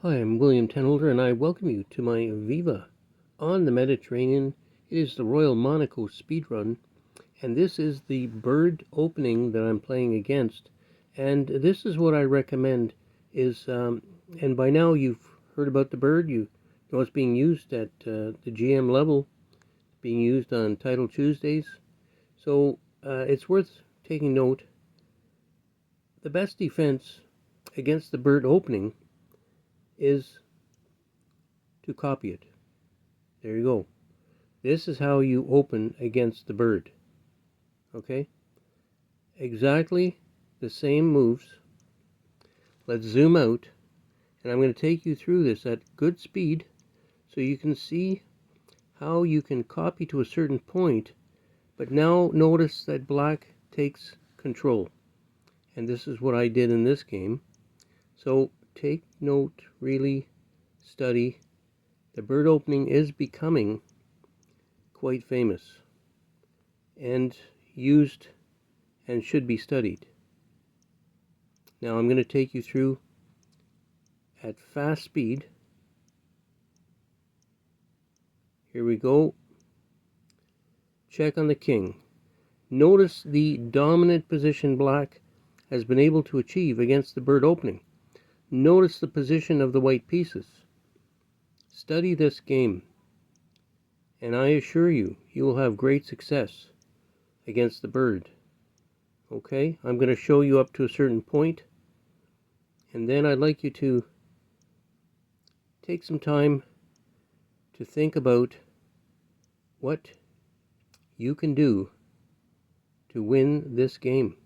Hi, I'm William Tenholder, and I welcome you to my VIVA on the Mediterranean. It is the Royal Monaco speedrun, and this is the bird opening that I'm playing against. And this is what I recommend is, and by now you've heard about the bird. You know it's being used at the GM level, being used on Title Tuesdays. So it's worth taking note. The best defense against the bird opening is to copy it. There you go. This is how you open against the bird. Okay? Exactly the same moves. Let's zoom out, and I'm going to take you through this at good speed so you can see how you can copy to a certain point, but now notice that black takes control. And this is what I did in this game. So take note, really study. The bird opening is becoming quite famous and used and should be studied. Now I'm going to take you through at fast speed. Here we go. Check on the king. Notice the dominant position black has been able to achieve against the bird opening. Notice the position of the white pieces. Study this game, and I assure you, you will have great success against the bird. Okay, I'm going to show you up to a certain point, and then I'd like you to take some time to think about what you can do to win this game.